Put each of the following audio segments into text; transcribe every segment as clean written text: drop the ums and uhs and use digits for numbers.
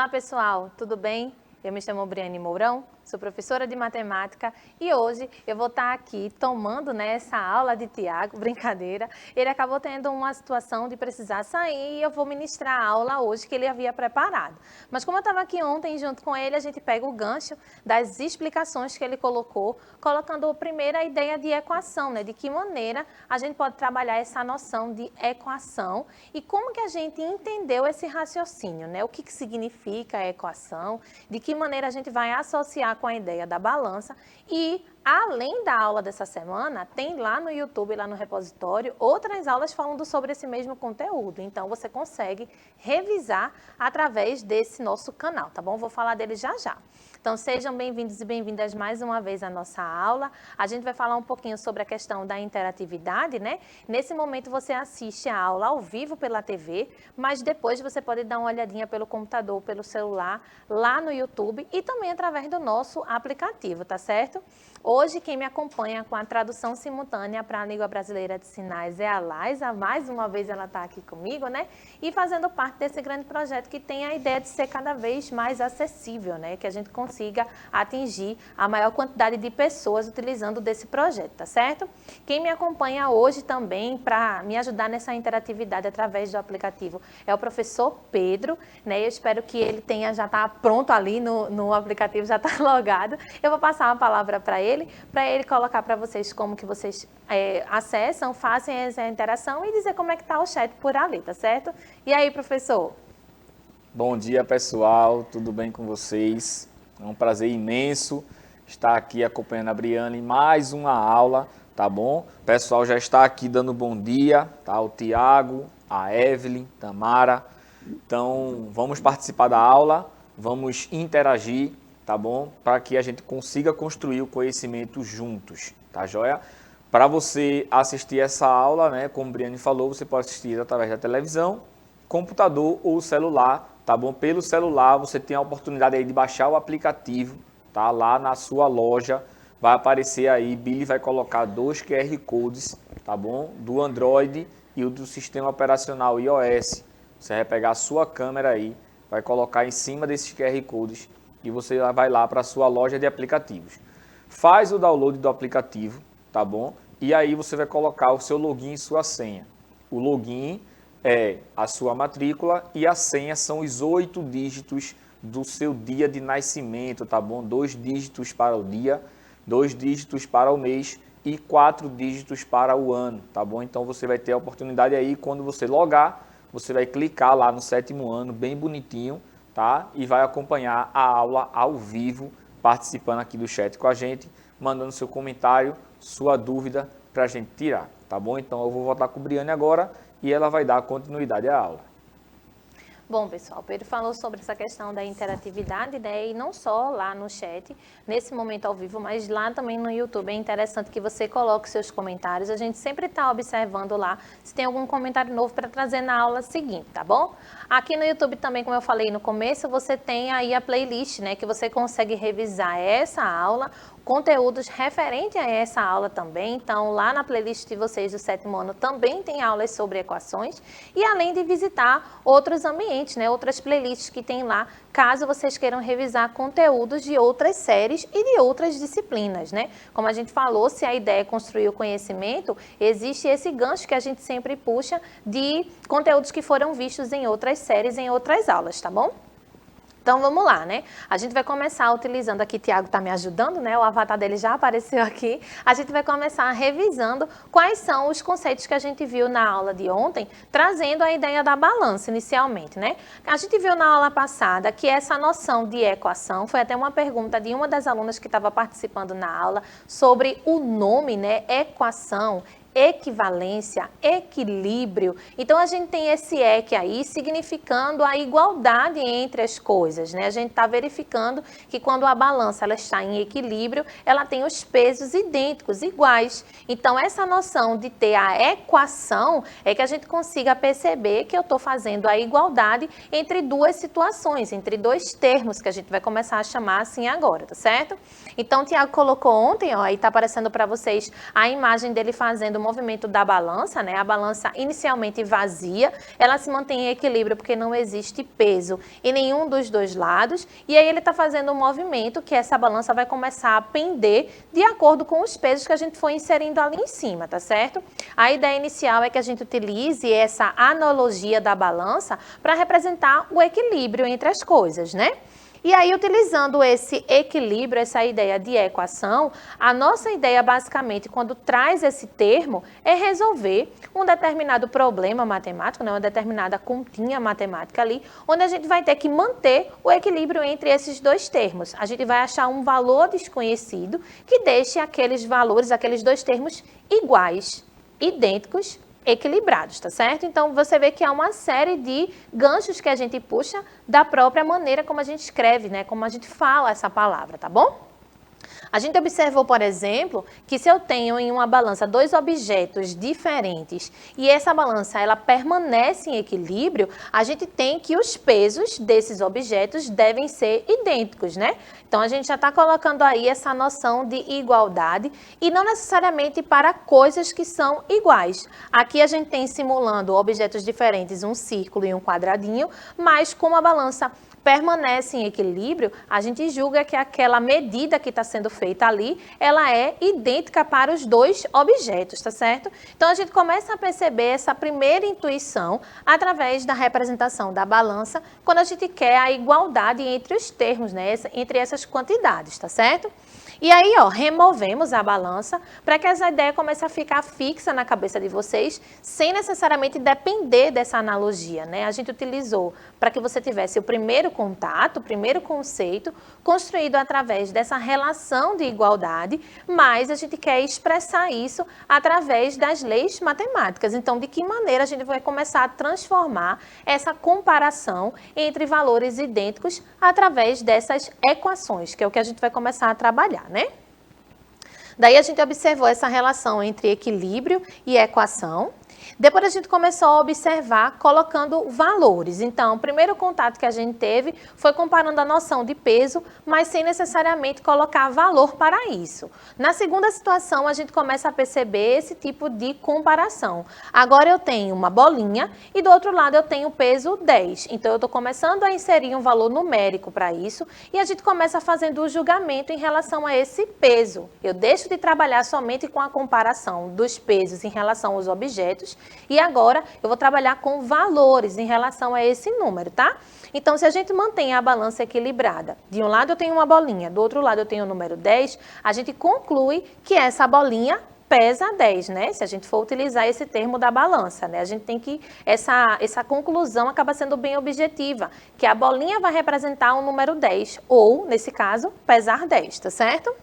Olá pessoal, tudo bem? Eu me chamo Briane Mourão, sou professora de matemática e hoje eu vou estar aqui tomando essa aula de Tiago, brincadeira. Ele acabou tendo uma situação de precisar sair e eu vou ministrar a aula hoje que ele havia preparado. Mas como eu estava aqui ontem junto com ele, a gente pega o gancho das explicações que ele colocou, colocando primeiro a ideia de equação, de que maneira a gente pode trabalhar essa noção de equação e como que a gente entendeu esse raciocínio, o que significa a equação, de que maneira a gente vai associar com a ideia da balança e, além da aula dessa semana, tem lá no YouTube, lá no repositório, outras aulas falando sobre esse mesmo conteúdo. Então, você consegue revisar através desse nosso canal, tá bom? Vou falar dele já já. Então, sejam bem-vindos e bem-vindas mais uma vez à nossa aula. A gente vai falar um pouquinho sobre a questão da interatividade, Nesse momento, você assiste a aula ao vivo pela TV, mas depois você pode dar uma olhadinha pelo computador, pelo celular, lá no YouTube e também através do nosso aplicativo, tá certo? Hoje, quem me acompanha com a tradução simultânea para a língua brasileira de sinais é a Laisa. Mais uma vez ela está aqui comigo, E fazendo parte desse grande projeto que tem a ideia de ser cada vez mais acessível, Que a gente consiga atingir a maior quantidade de pessoas utilizando desse projeto, tá certo? Quem me acompanha hoje também para me ajudar nessa interatividade através do aplicativo é o professor Pedro, Eu espero que ele já está pronto ali no aplicativo, já está logado. Eu vou passar uma palavra para ele colocar para vocês como que vocês acessam, fazem essa interação e dizer como é que está o chat por ali, tá certo? E aí, professor? Bom dia, pessoal, tudo bem com vocês? É um prazer imenso estar aqui acompanhando a Briane em mais uma aula, tá bom? O pessoal já está aqui dando bom dia, tá? O Tiago, a Evelyn, Tamara. Então, vamos participar da aula, vamos interagir, tá bom? Para que a gente consiga construir o conhecimento juntos, tá joia? Para você assistir essa aula, como o Briane falou, você pode assistir através da televisão, computador ou celular, tá bom? Pelo celular você tem a oportunidade aí de baixar o aplicativo, tá? Lá na sua loja vai aparecer aí, Billy vai colocar 2 QR Codes, tá bom? Do Android e o do sistema operacional iOS. Você vai pegar a sua câmera aí, vai colocar em cima desses QR Codes e você vai lá para a sua loja de aplicativos. Faz o download do aplicativo, tá bom? E aí você vai colocar o seu login e sua senha. O login é a sua matrícula e a senha são os 8 dígitos do seu dia de nascimento, tá bom? 2 dígitos para o dia, 2 dígitos para o mês e 4 dígitos para o ano, tá bom? Então você vai ter a oportunidade aí, quando você logar, você vai clicar lá no 7º ano, bem bonitinho, tá? E vai acompanhar a aula ao vivo, participando aqui do chat com a gente, mandando seu comentário, sua dúvida para a gente tirar, tá bom? Então eu vou voltar com a Briane agora e ela vai dar continuidade à aula. Bom, pessoal, Pedro falou sobre essa questão da interatividade, e não só lá no chat, nesse momento ao vivo, mas lá também no YouTube. É interessante que você coloque seus comentários. A gente sempre está observando lá se tem algum comentário novo para trazer na aula seguinte, tá bom? Aqui no YouTube também, como eu falei no começo, você tem aí a playlist, que você consegue revisar essa aula, conteúdos referentes a essa aula também. Então, lá na playlist de vocês do 7º ano também tem aulas sobre equações e além de visitar outros ambientes, outras playlists que tem lá, caso vocês queiram revisar conteúdos de outras séries e de outras disciplinas, Como a gente falou, se a ideia é construir o conhecimento, existe esse gancho que a gente sempre puxa de conteúdos que foram vistos em outras séries, em outras aulas, tá bom? Então, vamos lá, A gente vai começar utilizando aqui, Tiago está me ajudando, O avatar dele já apareceu aqui. A gente vai começar revisando quais são os conceitos que a gente viu na aula de ontem, trazendo a ideia da balança inicialmente, A gente viu na aula passada que essa noção de equação, foi até uma pergunta de uma das alunas que estava participando na aula, sobre o nome, equação, equivalência, equilíbrio. Então, a gente tem esse EQ aí significando a igualdade entre as coisas, A gente está verificando que quando a balança ela está em equilíbrio, ela tem os pesos idênticos, iguais. Então, essa noção de ter a equação é que a gente consiga perceber que eu estou fazendo a igualdade entre duas situações, entre dois termos, que a gente vai começar a chamar assim agora, tá certo? Então, o Tiago colocou ontem, aí está aparecendo para vocês a imagem dele fazendo movimento da balança, né? A balança inicialmente vazia, ela se mantém em equilíbrio porque não existe peso em nenhum dos dois lados. E aí ele está fazendo um movimento que essa balança vai começar a pender de acordo com os pesos que a gente for inserindo ali em cima, tá certo? A ideia inicial é que a gente utilize essa analogia da balança para representar o equilíbrio entre as coisas, né? E aí, utilizando esse equilíbrio, essa ideia de equação, a nossa ideia, basicamente, quando traz esse termo, é resolver um determinado problema matemático, né, uma determinada continha matemática ali, onde a gente vai ter que manter o equilíbrio entre esses dois termos. A gente vai achar um valor desconhecido que deixe aqueles valores, aqueles dois termos iguais, idênticos, equilibrados, tá certo? Então, você vê que há uma série de ganchos que a gente puxa da própria maneira como a gente escreve, né? Como a gente fala essa palavra, tá bom? A gente observou, por exemplo, que se eu tenho em uma balança dois objetos diferentes e essa balança ela permanece em equilíbrio, a gente tem que os pesos desses objetos devem ser idênticos, né? Então, a gente já está colocando aí essa noção de igualdade e não necessariamente para coisas que são iguais. Aqui a gente tem simulando objetos diferentes, um círculo e um quadradinho, mas como a balança permanece em equilíbrio, a gente julga que aquela medida que está sendo feita ali, ela é idêntica para os dois objetos, tá certo? Então, a gente começa a perceber essa primeira intuição através da representação da balança, quando a gente quer a igualdade entre os termos, né? Entre essas quantidades, tá certo? E aí, ó, removemos a balança para que essa ideia comece a ficar fixa na cabeça de vocês, sem necessariamente depender dessa analogia, né? A gente utilizou para que você tivesse o primeiro contato, o primeiro conceito, construído através dessa relação de igualdade, mas a gente quer expressar isso através das leis matemáticas. Então, de que maneira a gente vai começar a transformar essa comparação entre valores idênticos através dessas equações, que é o que a gente vai começar a trabalhar, né? Daí a gente observou essa relação entre equilíbrio e equação. Depois a gente começou a observar colocando valores. Então, o primeiro contato que a gente teve foi comparando a noção de peso, mas sem necessariamente colocar valor para isso. Na segunda situação, a gente começa a perceber esse tipo de comparação. Agora eu tenho uma bolinha e do outro lado eu tenho o peso 10. Então, eu estou começando a inserir um valor numérico para isso e a gente começa fazendo o julgamento em relação a esse peso. Eu deixo de trabalhar somente com a comparação dos pesos em relação aos objetos e agora eu vou trabalhar com valores em relação a esse número, tá? Então, se a gente mantém a balança equilibrada, de um lado eu tenho uma bolinha, do outro lado eu tenho o número 10, a gente conclui que essa bolinha pesa 10, né? Se a gente for utilizar esse termo da balança, né? A gente tem que, essa conclusão acaba sendo bem objetiva, que a bolinha vai representar o número 10, ou, nesse caso, pesar 10, tá certo?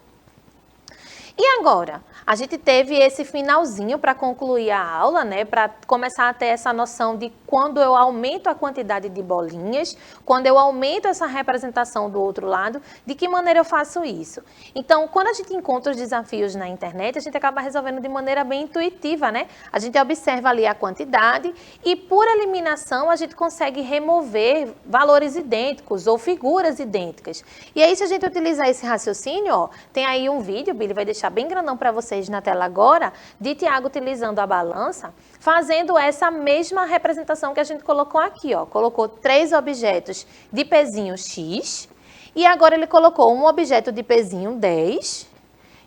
E agora, a gente teve esse finalzinho para concluir a aula, né? Para começar a ter essa noção de quando eu aumento a quantidade de bolinhas, quando eu aumento essa representação do outro lado, de que maneira eu faço isso? Então, quando a gente encontra os desafios na internet, a gente acaba resolvendo de maneira bem intuitiva, né? A gente observa ali a quantidade e, por eliminação, a gente consegue remover valores idênticos ou figuras idênticas. E aí, se a gente utilizar esse raciocínio, ó, tem aí um vídeo, o Billy vai deixar bem grandão para vocês na tela agora, de Tiago utilizando a balança, fazendo essa mesma representação que a gente colocou aqui, ó. Colocou 3 objetos de pezinho X e agora ele colocou um objeto de pezinho 10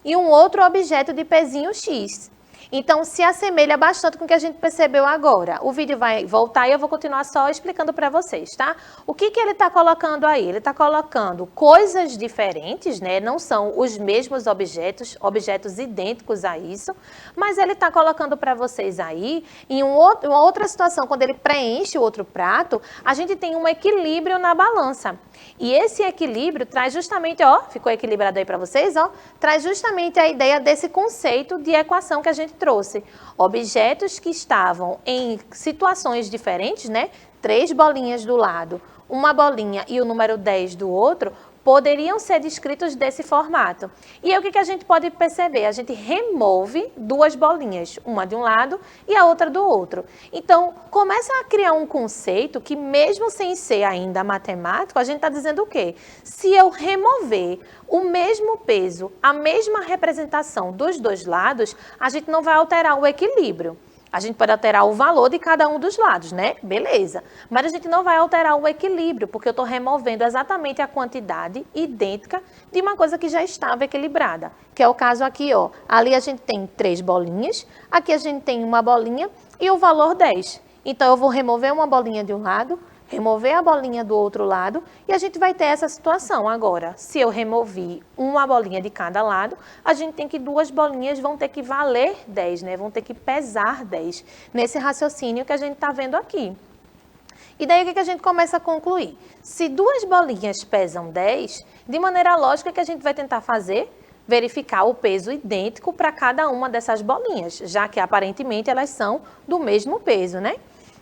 e um outro objeto de pezinho X. Então, se assemelha bastante com o que a gente percebeu agora. O vídeo vai voltar e eu vou continuar só explicando para vocês, tá? O que ele está colocando aí? Ele está colocando coisas diferentes, né? Não são os mesmos objetos, objetos idênticos a isso, mas ele está colocando para vocês aí, em uma outra situação, quando ele preenche o outro prato, a gente tem um equilíbrio na balança. E esse equilíbrio traz justamente, ó, ficou equilibrado aí para vocês, ó, traz justamente a ideia desse conceito de equação que a gente trouxe. Objetos que estavam em situações diferentes, né? 3 bolinhas do lado, uma bolinha e o número 10 do outro, poderiam ser descritos desse formato. E aí o que a gente pode perceber? A gente remove duas bolinhas, uma de um lado e a outra do outro. Então, começa a criar um conceito que mesmo sem ser ainda matemático, a gente está dizendo o quê? Se eu remover o mesmo peso, a mesma representação dos dois lados, a gente não vai alterar o equilíbrio. A gente pode alterar o valor de cada um dos lados, né? Beleza. Mas a gente não vai alterar o equilíbrio, porque eu estou removendo exatamente a quantidade idêntica de uma coisa que já estava equilibrada. Que é o caso aqui, ó. Ali a gente tem 3 bolinhas, aqui a gente tem uma bolinha e o valor 10. Então, eu vou remover uma bolinha de um lado, remover a bolinha do outro lado e a gente vai ter essa situação. Agora, se eu remover uma bolinha de cada lado, a gente tem que 2 bolinhas vão ter que valer 10, né? Vão ter que pesar 10, nesse raciocínio que a gente está vendo aqui. E daí o que a gente começa a concluir? Se 2 bolinhas pesam 10, de maneira lógica que a gente vai tentar fazer? Verificar o peso idêntico para cada uma dessas bolinhas, já que aparentemente elas são do mesmo peso, né?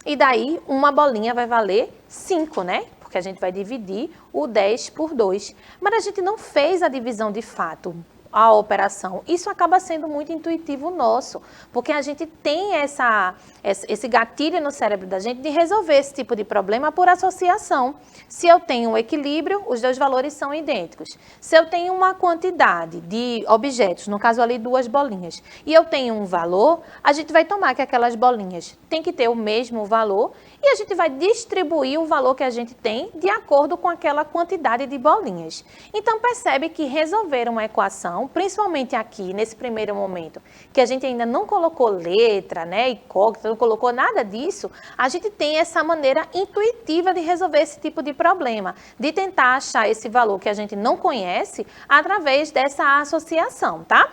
E daí, uma bolinha vai valer 5, né? Porque a gente vai dividir o 10 por 2. Mas a gente não fez a divisão de fato, a operação. Isso acaba sendo muito intuitivo nosso, porque a gente tem esse gatilho no cérebro da gente de resolver esse tipo de problema por associação. Se eu tenho um equilíbrio, os dois valores são idênticos. Se eu tenho uma quantidade de objetos, no caso ali 2 bolinhas, e eu tenho um valor, a gente vai tomar que aquelas bolinhas têm que ter o mesmo valor e a gente vai distribuir o valor que a gente tem de acordo com aquela quantidade de bolinhas. Então, percebe que resolver uma equação, principalmente aqui, nesse primeiro momento, que a gente ainda não colocou letra, né, incógnita, não colocou nada disso, a gente tem essa maneira intuitiva de resolver esse tipo de problema, de tentar achar esse valor que a gente não conhece através dessa associação, tá?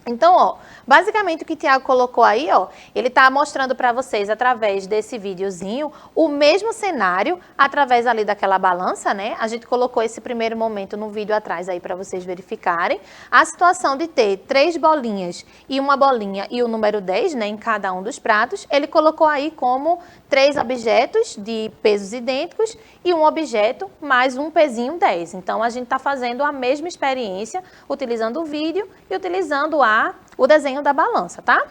Então, ó, basicamente o que o Tiago colocou aí, ó, ele tá mostrando para vocês através desse videozinho o mesmo cenário através ali daquela balança, né? A gente colocou esse primeiro momento no vídeo atrás aí para vocês verificarem. A situação de ter 3 bolinhas e uma bolinha e o número 10, né, em cada um dos pratos, ele colocou aí como 3 objetos de pesos idênticos e um objeto mais um pezinho 10. Então, a gente tá fazendo a mesma experiência utilizando o vídeo e utilizando o desenho da balança, tá?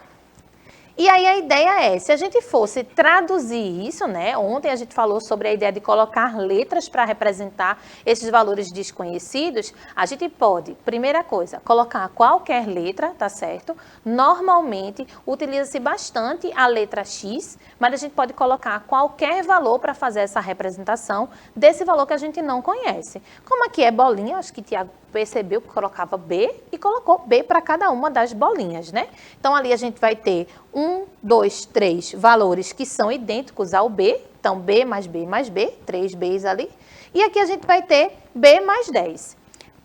E aí a ideia é, se a gente fosse traduzir isso, né? Ontem a gente falou sobre a ideia de colocar letras para representar esses valores desconhecidos. A gente pode, primeira coisa, colocar qualquer letra, tá certo? Normalmente utiliza-se bastante a letra X, mas a gente pode colocar qualquer valor para fazer essa representação desse valor que a gente não conhece. Como aqui é bolinha, acho que o Tiago percebeu que colocava B e colocou B para cada uma das bolinhas, né? Então, ali a gente vai ter 1, 2, 3 valores que são idênticos ao B. Então, B mais B mais B, 3 Bs ali. E aqui a gente vai ter B mais 10.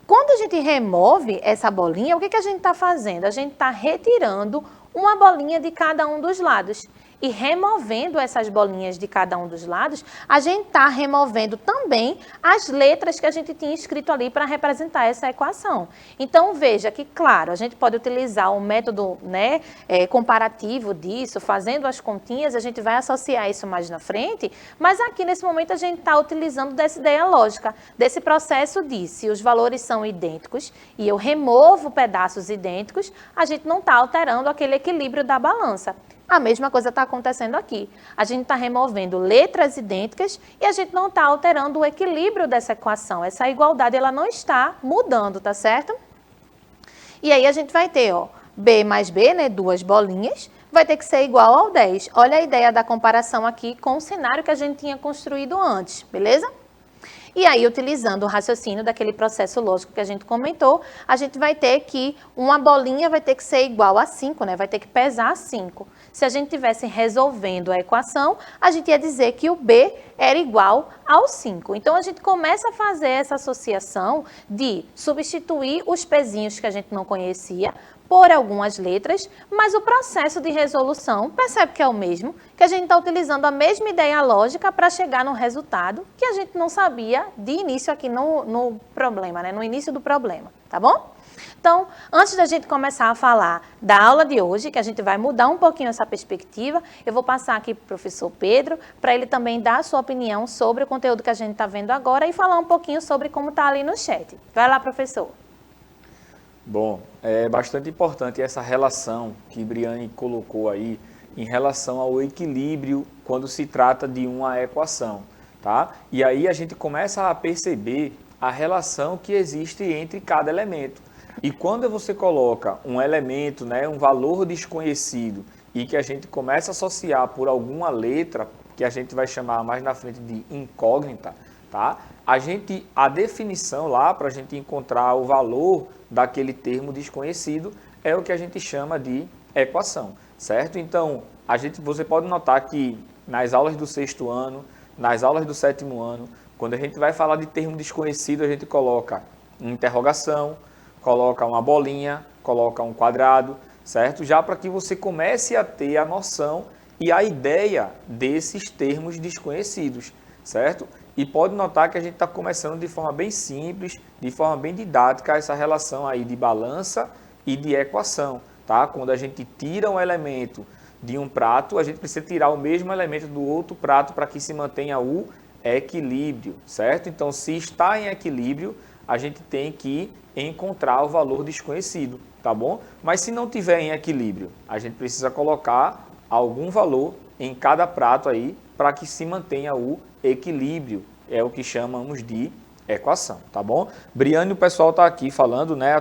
Quando a gente remove essa bolinha, o que a gente está fazendo? A gente está retirando uma bolinha de cada um dos lados. E removendo essas bolinhas de cada um dos lados, a gente está removendo também as letras que a gente tinha escrito ali para representar essa equação. Então, veja que, claro, a gente pode utilizar um método, né, comparativo disso, fazendo as continhas, a gente vai associar isso mais na frente, mas aqui nesse momento a gente está utilizando dessa ideia lógica, desse processo de se os valores são idênticos e eu removo pedaços idênticos, a gente não está alterando aquele equilíbrio da balança. A mesma coisa está acontecendo aqui. A gente está removendo letras idênticas e a gente não está alterando o equilíbrio dessa equação. Essa igualdade ela não está mudando, tá certo? E aí a gente vai ter, ó, B mais B, né, 2 bolinhas, vai ter que ser igual ao 10. Olha a ideia da comparação aqui com o cenário que a gente tinha construído antes, beleza? E aí, utilizando o raciocínio daquele processo lógico que a gente comentou, a gente vai ter que uma bolinha vai ter que ser igual a 5, né? Vai ter que pesar 5. Se a gente estivesse resolvendo a equação, a gente ia dizer que o B era igual ao 5. Então, a gente começa a fazer essa associação de substituir os pezinhos que a gente não conhecia por algumas letras, mas o processo de resolução, percebe que é o mesmo, que a gente está utilizando a mesma ideia lógica para chegar no resultado que a gente não sabia de início aqui no problema, né? No início do problema. tá bom? Então, antes da gente começar a falar da aula de hoje, que a gente vai mudar um pouquinho essa perspectiva, eu vou passar aqui para o professor Pedro, para ele também dar a sua opinião sobre o conteúdo que a gente está vendo agora e falar um pouquinho sobre como está ali no chat. Vai lá, professor. Bom, é bastante importante essa relação que Briane colocou aí em relação ao equilíbrio quando se trata de uma equação, tá? E aí a gente começa a perceber a relação que existe entre cada elemento. E quando você coloca um elemento, né, um valor desconhecido e que a gente começa a associar por alguma letra, que a gente vai chamar mais na frente de incógnita, tá? A definição lá para a gente encontrar o valor daquele termo desconhecido é o que a gente chama de equação, certo? Então, você pode notar que nas aulas do sexto ano, nas aulas do sétimo ano, quando a gente vai falar de termo desconhecido, a gente coloca uma interrogação, coloca uma bolinha, coloca um quadrado, certo? Já para que você comece a ter a noção e a ideia desses termos desconhecidos, certo? E pode notar que a gente está começando de forma bem simples, de forma bem didática, essa relação aí de balança e de equação, tá? Quando a gente tira um elemento de um prato, a gente precisa tirar o mesmo elemento do outro prato para que se mantenha o equilíbrio, certo? Então, se está em equilíbrio, a gente tem que encontrar o valor desconhecido, tá bom? Mas se não tiver em equilíbrio, a gente precisa colocar algum valor em cada prato aí para que se mantenha o equilíbrio, é o que chamamos de equação, tá bom? Briane, o pessoal está aqui falando, né?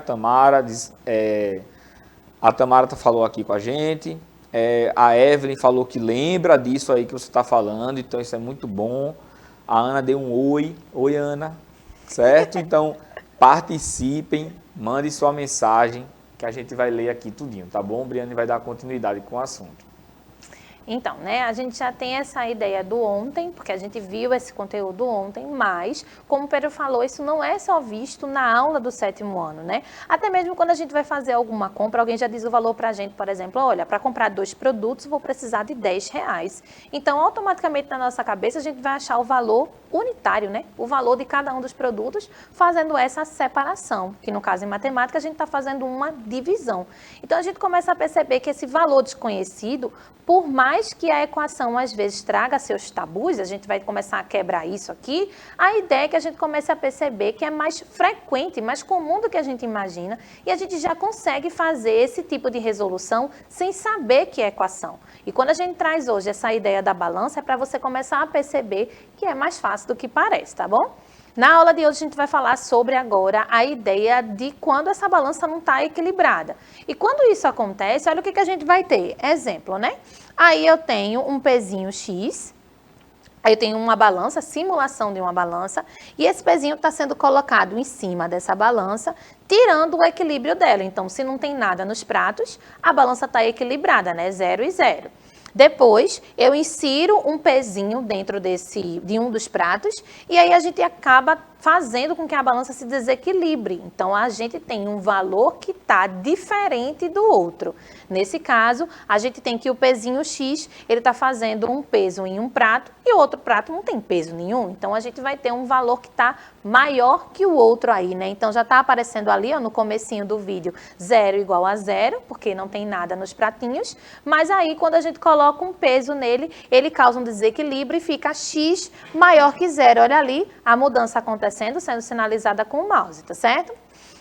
A Tamara falou aqui com a gente, a Evelyn falou que lembra disso aí que você está falando, então isso é muito bom. A Ana deu um oi, oi Ana, certo? Então, participem, mande sua mensagem, que a gente vai ler aqui tudinho, tá bom? Briane vai dar continuidade com o assunto. Então, né, a gente já tem essa ideia do ontem, porque a gente viu esse conteúdo ontem, mas, como o Pedro falou, isso não é só visto na aula do sétimo ano, né? Até mesmo quando a gente vai fazer alguma compra, alguém já diz o valor pra gente, por exemplo, olha, para comprar 2 produtos, vou precisar de R$10. Então, automaticamente na nossa cabeça, a gente vai achar o valor unitário, né? O valor de cada um dos produtos, fazendo essa separação, que no caso em matemática, a gente está fazendo uma divisão. Então, a gente começa a perceber que esse valor desconhecido, por mais que a equação às vezes traga seus tabus, a gente vai começar a quebrar isso aqui, a ideia é que a gente comece a perceber que é mais frequente, mais comum do que a gente imagina, e a gente já consegue fazer esse tipo de resolução sem saber que é equação. E quando a gente traz hoje essa ideia da balança, é para você começar a perceber que é mais fácil do que parece, tá bom? Na aula de hoje a gente vai falar sobre agora a ideia de quando essa balança não está equilibrada. E quando isso acontece, olha o que a gente vai ter. Exemplo, né? Aí eu tenho um pezinho X, aí eu tenho uma balança, simulação de uma balança, e esse pezinho está sendo colocado em cima dessa balança, tirando o equilíbrio dela. Então, se não tem nada nos pratos, a balança está equilibrada, né? 0 e 0. Depois, eu insiro um pezinho dentro de um dos pratos e aí a gente acaba fazendo com que a balança se desequilibre. Então, a gente tem um valor que está diferente do outro. Nesse caso, a gente tem que o pezinho X, ele está fazendo um peso em um prato e o outro prato não tem peso nenhum. Então, a gente vai ter um valor que está maior que o outro aí, né? Então, já está aparecendo ali, ó, no comecinho do vídeo, 0 igual a 0, porque não tem nada nos pratinhos. Mas aí, quando a gente coloca um peso nele, ele causa um desequilíbrio e fica X maior que 0. Olha ali a mudança acontecendo, sendo sinalizada com o mouse, tá certo?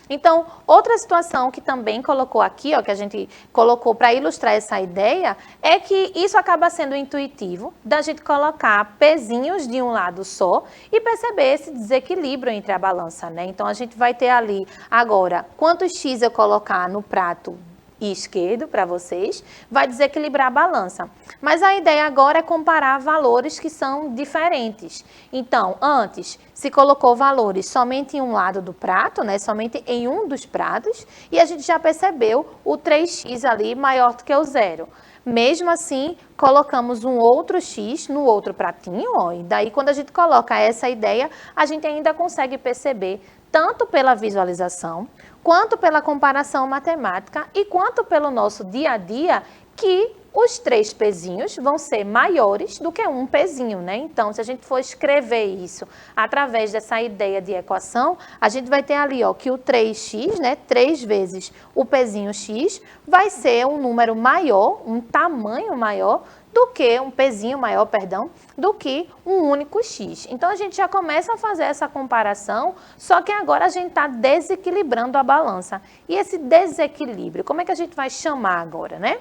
Então, outra situação que também colocou aqui, ó, que a gente colocou para ilustrar essa ideia, é que isso acaba sendo intuitivo, da gente colocar pezinhos de um lado só e perceber esse desequilíbrio entre a balança, né? Então, a gente vai ter ali, agora, quantos X eu colocar no prato esquerdo para vocês, vai desequilibrar a balança. Mas a ideia agora é comparar valores que são diferentes. Então, antes, se colocou valores somente em um lado do prato, né, somente em um dos pratos, e a gente já percebeu o 3x ali maior do que o 0. Mesmo assim, colocamos um outro x no outro pratinho, ó, e daí quando a gente coloca essa ideia, a gente ainda consegue perceber, tanto pela visualização, quanto pela comparação matemática e quanto pelo nosso dia a dia, que os 3 pezinhos vão ser maiores do que um pezinho, né? Então, se a gente for escrever isso através dessa ideia de equação, a gente vai ter ali, ó, que o 3x, né, 3 vezes o pezinho x, vai ser um número maior, um tamanho maior, do que um pezinho maior, perdão, do que um único x. Então, a gente já começa a fazer essa comparação, só que agora a gente está desequilibrando a balança. E esse desequilíbrio, como é que a gente vai chamar agora, né?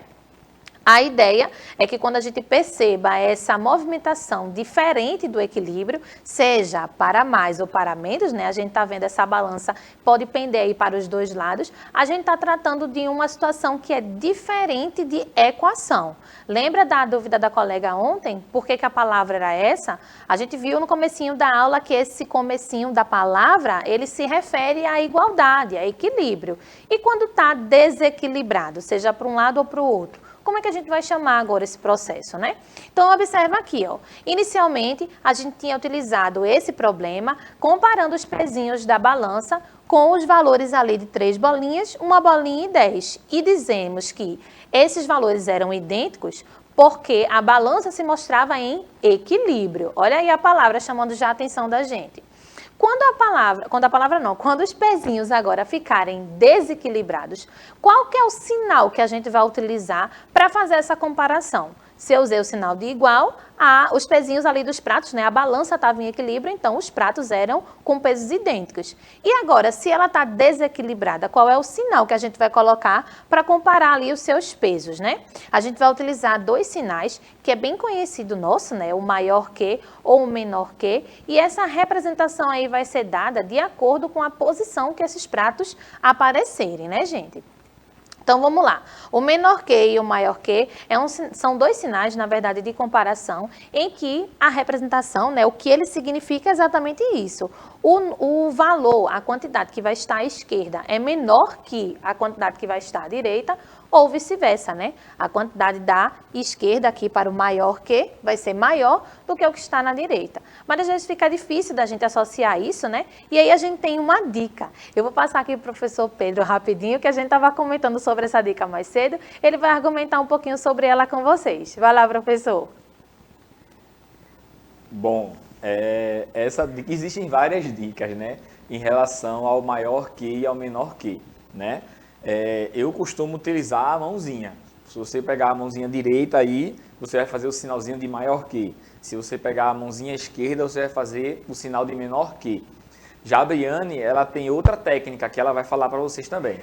A ideia é que quando a gente perceba essa movimentação diferente do equilíbrio, seja para mais ou para menos, né? A gente está vendo essa balança, pode pender aí para os dois lados, a gente está tratando de uma situação que é diferente de equação. Lembra da dúvida da colega ontem? Por que a palavra era essa? A gente viu no comecinho da aula que esse comecinho da palavra, ele se refere à igualdade, a equilíbrio. E quando está desequilibrado, seja para um lado ou para o outro, como é que a gente vai chamar agora esse processo, né? Então, observa aqui, ó. Inicialmente, a gente tinha utilizado esse problema comparando os pezinhos da balança com os valores ali de 3 bolinhas, 1 bolinha e 10. E dizemos que esses valores eram idênticos porque a balança se mostrava em equilíbrio. Olha aí a palavra chamando já a atenção da gente. Quando os pezinhos agora ficarem desequilibrados, qual que é o sinal que a gente vai utilizar para fazer essa comparação? Se eu usei o sinal de igual, os pezinhos ali dos pratos, né? A balança estava em equilíbrio, então os pratos eram com pesos idênticos. E agora, se ela está desequilibrada, qual é o sinal que a gente vai colocar para comparar ali os seus pesos, né? A gente vai utilizar 2 sinais, que é bem conhecido nosso, né? O maior que ou o menor que, e essa representação aí vai ser dada de acordo com a posição que esses pratos aparecerem, né, gente? Então, vamos lá. O menor que e o maior que são 2 sinais, na verdade, de comparação, em que a representação, né, o que ele significa é exatamente isso. O valor, a quantidade que vai estar à esquerda é menor que a quantidade que vai estar à direita, ou vice-versa, né? A quantidade da esquerda aqui para o maior que vai ser maior do que o que está na direita. Mas às vezes fica difícil da gente associar isso, né? E aí a gente tem uma dica. Eu vou passar aqui para o professor Pedro rapidinho, que a gente estava comentando sobre essa dica mais cedo. Ele vai argumentar um pouquinho sobre ela com vocês. Vai lá, professor. Bom, existem várias dicas, né? Em relação ao maior que e ao menor que, né? Eu costumo utilizar a mãozinha. Se você pegar a mãozinha direita aí, você vai fazer o sinalzinho de maior que. Se você pegar a mãozinha esquerda, você vai fazer o sinal de menor que. Já a Briane, ela tem outra técnica que ela vai falar para vocês também.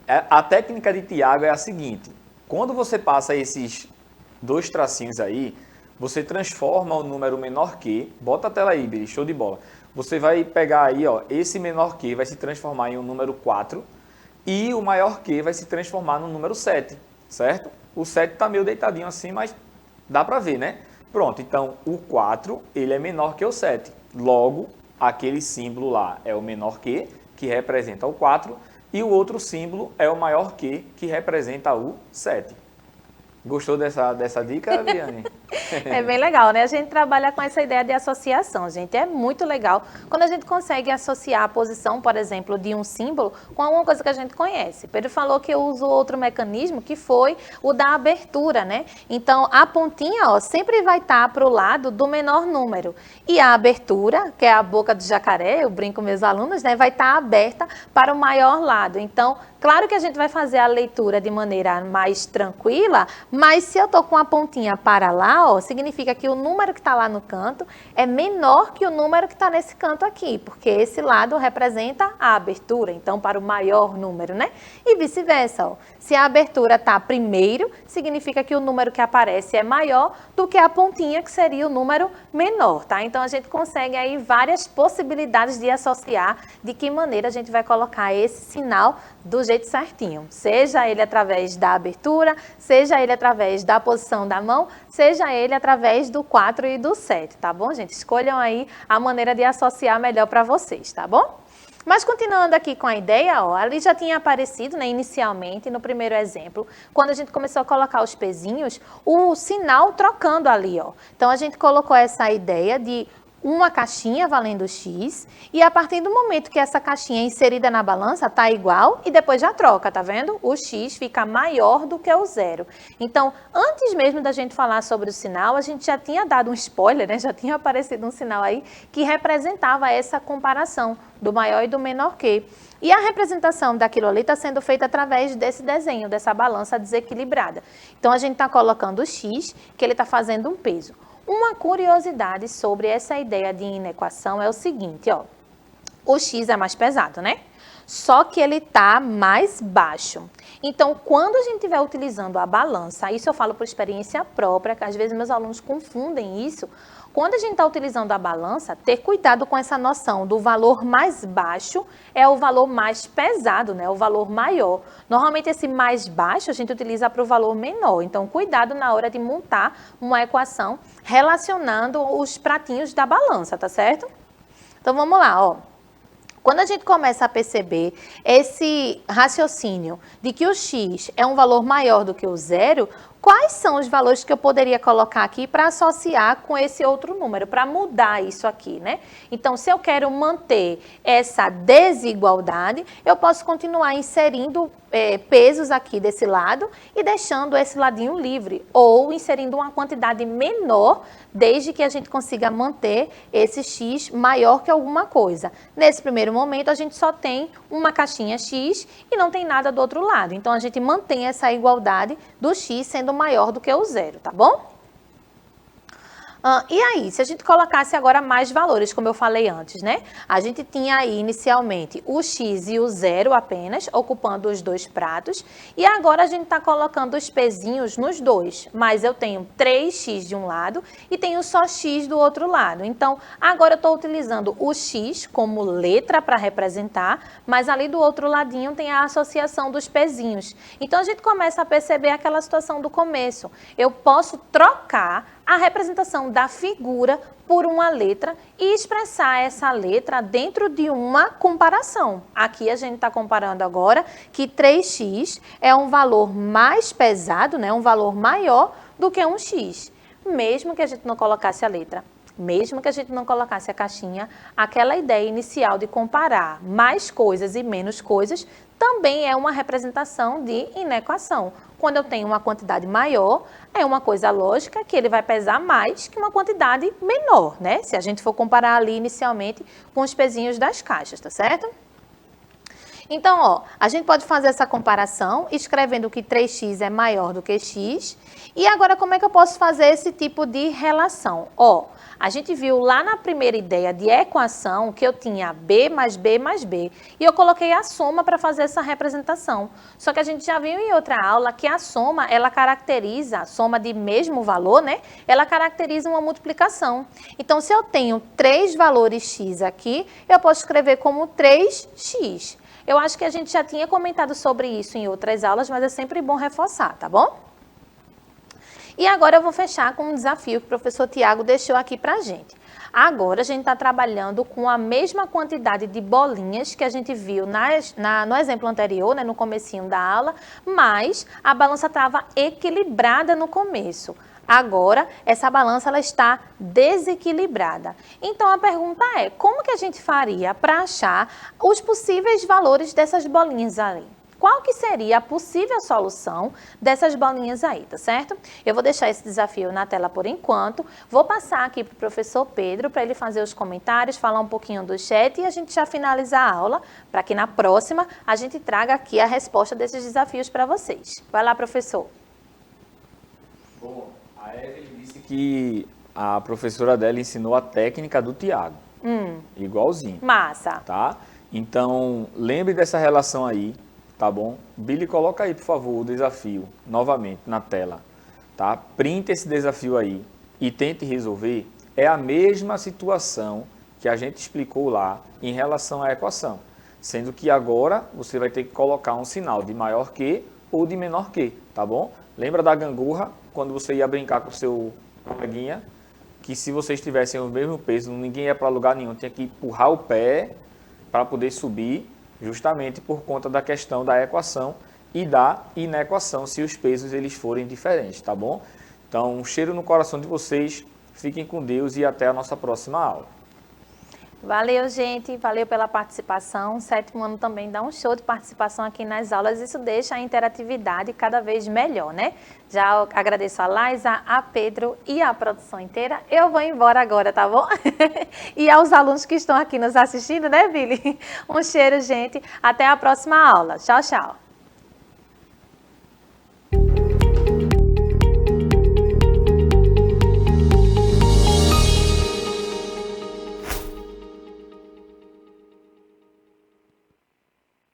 A técnica de Tiago é a seguinte: quando você passa esses 2 tracinhos aí, você transforma o número menor que, bota a tela aí, Biri, show de bola. Você vai pegar aí, ó, esse menor que vai se transformar em um número 4, e o maior que vai se transformar no número 7, certo? O 7 está meio deitadinho assim, mas dá para ver, né? Pronto, então o 4, ele é menor que o 7. Logo, aquele símbolo lá é o menor que representa o 4, e o outro símbolo é o maior que representa o 7. Gostou dessa dica, Adriane? É bem legal, né? A gente trabalha com essa ideia de associação, gente. É muito legal quando a gente consegue associar a posição, por exemplo, de um símbolo com alguma coisa que a gente conhece. Pedro falou que eu uso outro mecanismo, que foi o da abertura, né? Então, a pontinha, ó, sempre vai estar para o lado do menor número. E a abertura, que é a boca do jacaré, eu brinco com meus alunos, né? Vai estar aberta para o maior lado. Então, claro que a gente vai fazer a leitura de maneira mais tranquila, mas se eu estou com a pontinha para lá, ó, significa que o número que está lá no canto é menor que o número que está nesse canto aqui, porque esse lado representa a abertura, então para o maior número, né? E vice-versa, ó. Se a abertura está primeiro, significa que o número que aparece é maior do que a pontinha, que seria o número menor, tá? Então a gente consegue aí várias possibilidades de associar de que maneira a gente vai colocar esse sinal do jeito certinho, seja ele através da abertura, seja ele através da posição da mão, seja ele através do 4 e do 7, tá bom, gente? Escolham aí a maneira de associar melhor para vocês, tá bom? Mas continuando aqui com a ideia, ó, ali já tinha aparecido, né, inicialmente, no primeiro exemplo, quando a gente começou a colocar os pezinhos, o sinal trocando ali, ó. Então, a gente colocou essa ideia de uma caixinha valendo X, e a partir do momento que essa caixinha é inserida na balança, tá igual, e depois já troca, tá vendo? O X fica maior do que o 0. Então, antes mesmo da gente falar sobre o sinal, a gente já tinha dado um spoiler, né? Já tinha aparecido um sinal aí que representava essa comparação do maior e do menor que. E a representação daquilo ali está sendo feita através desse desenho, dessa balança desequilibrada. Então, a gente está colocando o X, que ele está fazendo um peso. Uma curiosidade sobre essa ideia de inequação é o seguinte, ó. O X é mais pesado, né? Só que ele está mais baixo. Então, quando a gente estiver utilizando a balança, isso eu falo por experiência própria, que às vezes meus alunos confundem isso. Quando a gente está utilizando a balança, ter cuidado com essa noção do valor mais baixo é o valor mais pesado, né? O valor maior. Normalmente esse mais baixo a gente utiliza para o valor menor. Então, cuidado na hora de montar uma equação relacionando os pratinhos da balança, tá certo? Então, vamos lá, ó. Quando a gente começa a perceber esse raciocínio de que o X é um valor maior do que o 0, quais são os valores que eu poderia colocar aqui para associar com esse outro número, para mudar isso aqui, né? Então, se eu quero manter essa desigualdade, eu posso continuar inserindo pesos aqui desse lado e deixando esse ladinho livre, ou inserindo uma quantidade menor, desde que a gente consiga manter esse X maior que alguma coisa. Nesse primeiro momento, a gente só tem uma caixinha X e não tem nada do outro lado. Então, a gente mantém essa igualdade do X sendo maior do que o 0, tá bom? E aí, se a gente colocasse agora mais valores, como eu falei antes, né? A gente tinha aí inicialmente o X e o 0 apenas, ocupando os dois pratos. E agora a gente está colocando os pezinhos nos dois. Mas eu tenho 3x de um lado e tenho só x do outro lado. Então, agora eu estou utilizando o x como letra para representar, mas ali do outro ladinho tem a associação dos pezinhos. Então, a gente começa a perceber aquela situação do começo. Eu posso trocar a representação da figura por uma letra e expressar essa letra dentro de uma comparação. Aqui a gente está comparando agora que 3x é um valor mais pesado, né, um valor maior do que um x, mesmo que a gente não colocasse a letra. Mesmo que a gente não colocasse a caixinha, aquela ideia inicial de comparar mais coisas e menos coisas também é uma representação de inequação. Quando eu tenho uma quantidade maior, é uma coisa lógica que ele vai pesar mais que uma quantidade menor, né? Se a gente for comparar ali inicialmente com os pezinhos das caixas, tá certo? Então, ó, a gente pode fazer essa comparação escrevendo que 3x é maior do que x. E agora, como é que eu posso fazer esse tipo de relação? Ó, a gente viu lá na primeira ideia de equação que eu tinha b mais b mais b. E eu coloquei a soma para fazer essa representação. Só que a gente já viu em outra aula que a soma, ela caracteriza, a soma de mesmo valor, né? Ela caracteriza uma multiplicação. Então, se eu tenho 3 valores x aqui, eu posso escrever como 3x. Eu acho que a gente já tinha comentado sobre isso em outras aulas, mas é sempre bom reforçar, tá bom? E agora eu vou fechar com um desafio que o professor Tiago deixou aqui pra gente. Agora a gente está trabalhando com a mesma quantidade de bolinhas que a gente viu no exemplo anterior, né, no comecinho da aula, mas a balança estava equilibrada no começo. Agora, essa balança ela está desequilibrada. Então, a pergunta é, como que a gente faria para achar os possíveis valores dessas bolinhas ali? Qual que seria a possível solução dessas bolinhas aí, tá certo? Eu vou deixar esse desafio na tela por enquanto. Vou passar aqui para o professor Pedro para ele fazer os comentários, falar um pouquinho do chat e a gente já finalizar a aula para que na próxima a gente traga aqui a resposta desses desafios para vocês. Vai lá, professor. Bom, a Evelyn disse que a professora dela ensinou a técnica do Tiago. Igualzinho. Massa. Tá? Então, lembre dessa relação aí. Tá bom? Billy, coloca aí, por favor, o desafio novamente na tela. Tá? Print esse desafio aí e tente resolver. É a mesma situação que a gente explicou lá em relação à equação. Sendo que agora você vai ter que colocar um sinal de maior que ou de menor que, tá bom? Lembra da gangorra, quando você ia brincar com o seu coleguinha, que se vocês tivessem o mesmo peso, ninguém ia para lugar nenhum, tinha que empurrar o pé para poder subir, justamente por conta da questão da equação e da inequação, se os pesos eles forem diferentes, tá bom? Então, um cheiro no coração de vocês, Fiquem com Deus e até a nossa próxima aula. Valeu, gente. Valeu pela participação. O 7º ano também dá um show de participação aqui nas aulas. Isso deixa a interatividade cada vez melhor, né? Já agradeço a Laisa, a Pedro e a produção inteira. Eu vou embora agora, tá bom? E aos alunos que estão aqui nos assistindo, né, Billy? Um cheiro, gente. Até a próxima aula. Tchau, tchau.